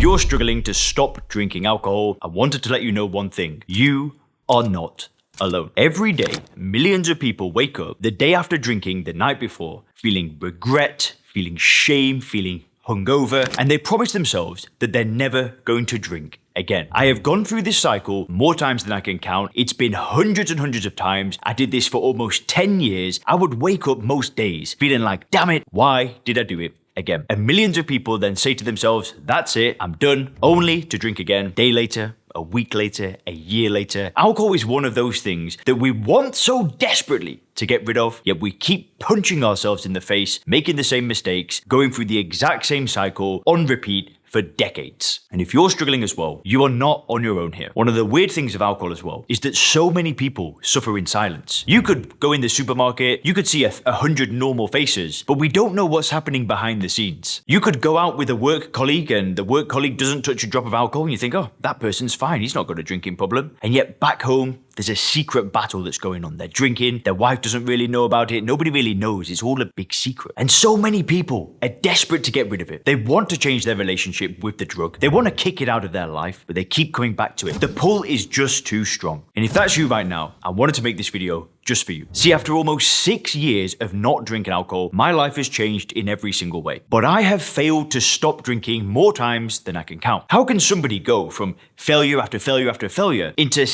you're struggling to stop drinking alcohol, I wanted to let you know one thing. You are not alone. Every day, millions of people wake up the day after drinking the night before, feeling regret, feeling shame, feeling hungover, and they promise themselves that they're never going to drink again. I have gone through this cycle more times than I can count. It's been hundreds and hundreds of times. I did this for almost 10 years. I would wake up most days feeling like, damn it, why did I do it again? And millions of people then say to themselves, that's it, I'm done, only to drink again. Day later, a week later, a year later. Alcohol is one of those things that we want so desperately to get rid of, yet we keep punching ourselves in the face, making the same mistakes, going through the exact same cycle on repeat for decades. And if you're struggling as well, you are not on your own here. One of the weird things of alcohol as well is that so many people suffer in silence. You could go in the supermarket, you could see 100 normal faces, but we don't know what's happening behind the scenes. You could go out with a work colleague and the work colleague doesn't touch a drop of alcohol and you think, oh, that person's fine, he's not got a drinking problem. And yet back home, there's a secret battle that's going on. They're drinking, their wife doesn't really know about it, nobody really knows, it's all a big secret. And so many people are desperate to get rid of it. They want to change their relationship with the drug. They want to kick it out of their life, but they keep coming back to it. The pull is just too strong. And if that's you right now, I wanted to make this video just for you. See, after almost 6 years of not drinking alcohol, my life has changed in every single way. But I have failed to stop drinking more times than I can count. How can somebody go from failure after failure after failure into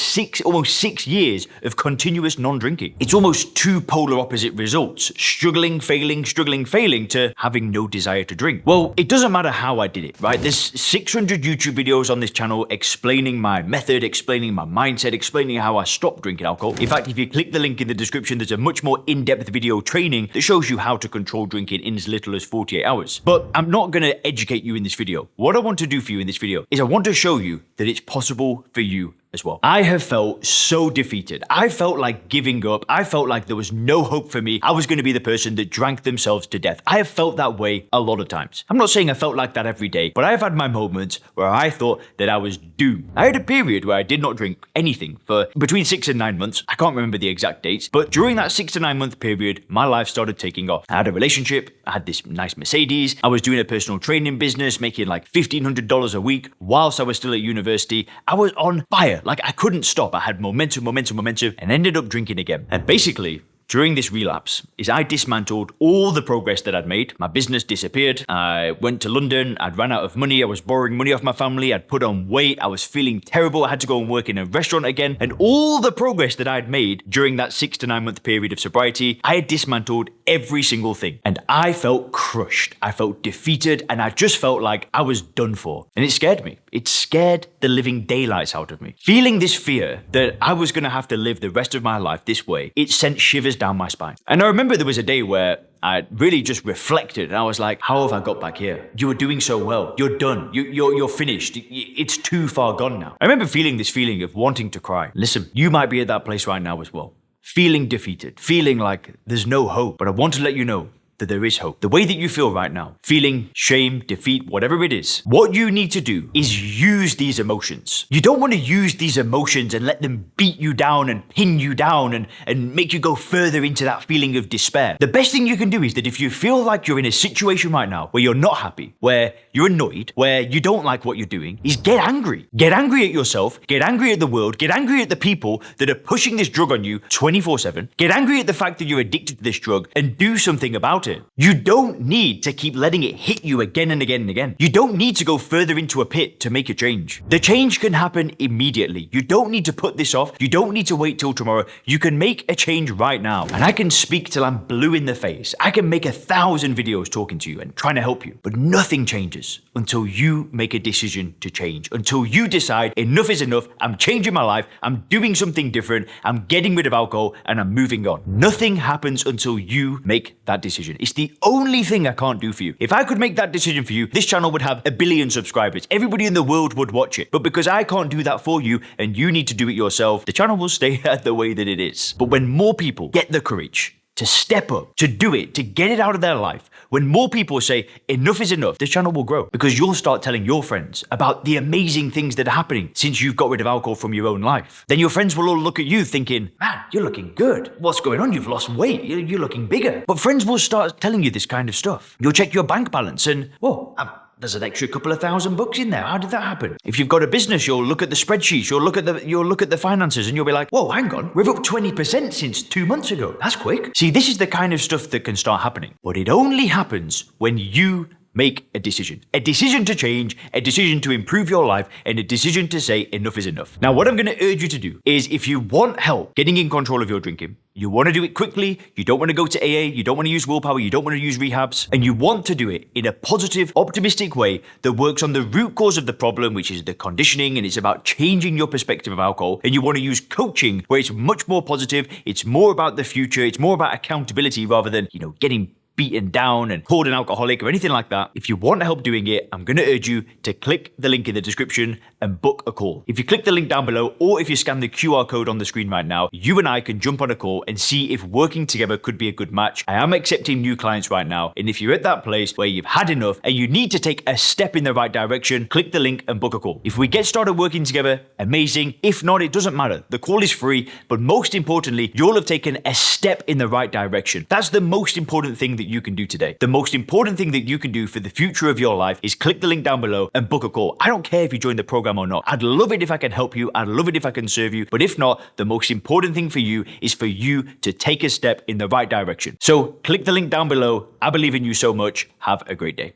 almost 6 years of continuous non-drinking? It's almost two polar opposite results. Struggling, failing, to having no desire to drink. Well, it doesn't matter how I did it, right? There's 600 YouTube videos on this channel explaining my method, explaining my mindset, explaining how I stopped drinking alcohol. In fact, if you click the link in the description, there's a much more in-depth video training that shows you how to control drinking in as little as 48 hours. But I'm not going to educate you in this video. What I want to do for you in this video is I want to show you that it's possible for you as well. I have felt so defeated. I felt like giving up. I felt like there was no hope for me. I was going to be the person that drank themselves to death. I have felt that way a lot of times. I'm not saying I felt like that every day, but I have had my moments where I thought that I was doomed. I had a period where I did not drink anything for between 6 and 9 months. I can't remember the exact dates, but during that 6 to 9 month period, my life started taking off. I had a relationship. I had this nice Mercedes. I was doing a personal training business, making like $1,500 a week whilst I was still at university. I was on fire. Like I couldn't stop. I had momentum, and ended up drinking again. And basically, during this relapse is I dismantled all the progress that I'd made. My business disappeared. I went to London. I'd run out of money. I was borrowing money off my family. I'd put on weight. I was feeling terrible. I had to go and work in a restaurant again. And all the progress that I'd made during that 6 to 9 month period of sobriety, I had dismantled every single thing. And I felt crushed. I felt defeated. And I just felt like I was done for. And it scared me. It scared the living daylights out of me. Feeling this fear that I was going to have to live the rest of my life this way, it sent shivers down my spine. And I remember there was a day where I really just reflected and I was like, how have I got back here? You were doing so well. You're done. You're finished. It's too far gone now. I remember feeling this feeling of wanting to cry. Listen, you might be at that place right now as well. Feeling defeated, feeling like there's no hope. But I want to let you know that there is hope. The way that you feel right now, feeling shame, defeat, whatever it is, what you need to do is use these emotions. You don't want to use these emotions and let them beat you down and pin you down and make you go further into that feeling of despair. The best thing you can do is that if you feel like you're in a situation right now where you're not happy, where you're annoyed, where you don't like what you're doing, is get angry. Get angry at yourself, get angry at the world, get angry at the people that are pushing this drug on you 24/7. Get angry at the fact that you're addicted to this drug and do something about it. You don't need to keep letting it hit you again and again and again. You don't need to go further into a pit to make a change. The change can happen immediately. You don't need to put this off. You don't need to wait till tomorrow. You can make a change right now. And I can speak till I'm blue in the face. I can make 1,000 videos talking to you and trying to help you. But nothing changes until you make a decision to change. Until you decide enough is enough. I'm changing my life. I'm doing something different. I'm getting rid of alcohol and I'm moving on. Nothing happens until you make that decision. It's the only thing I can't do for you. If I could make that decision for you, this channel would have 1 billion subscribers. Everybody in the world would watch it. But because I can't do that for you and you need to do it yourself, the channel will stay the way that it is. But when more people get the courage to step up, to do it, to get it out of their life, when more people say enough is enough, this channel will grow because you'll start telling your friends about the amazing things that are happening since you've got rid of alcohol from your own life. Then your friends will all look at you thinking, man, you're looking good. What's going on? You've lost weight. You're looking bigger. But friends will start telling you this kind of stuff. You'll check your bank balance and, whoa, there's an extra couple of $1,000 in there. How did that happen? If you've got a business, you'll look at the spreadsheets, you'll look at the finances, and you'll be like, whoa, hang on, we're up 20% since 2 months ago. That's quick. See, this is the kind of stuff that can start happening. But it only happens when you make a decision to change, a decision to improve your life, and a decision to say enough is enough. Now, what I'm going to urge you to do is, if you want help getting in control of your drinking, you want to do it quickly, you don't want to go to AA, you don't want to use willpower, you don't want to use rehabs, and you want to do it in a positive, optimistic way that works on the root cause of the problem, which is the conditioning, and it's about changing your perspective of alcohol, and you want to use coaching where it's much more positive, it's more about the future, it's more about accountability rather than, getting beaten down and called an alcoholic or anything like that. If you want help doing it, I'm going to urge you to click the link in the description and book a call. If you click the link down below, or if you scan the QR code on the screen right now, you and I can jump on a call and see if working together could be a good match. I am accepting new clients right now, and if you're at that place where you've had enough and you need to take a step in the right direction, click the link and book a call. If we get started working together, amazing. If not, it doesn't matter. The call is free, but most importantly, you'll have taken a step in the right direction. That's the most important thing that you can do today. The most important thing that you can do for the future of your life is click the link down below and book a call. I don't care if you join the program or not. I'd love it if I can help you. I'd love it if I can serve you. But if not, the most important thing for you is for you to take a step in the right direction. So click the link down below. I believe in you so much. Have a great day.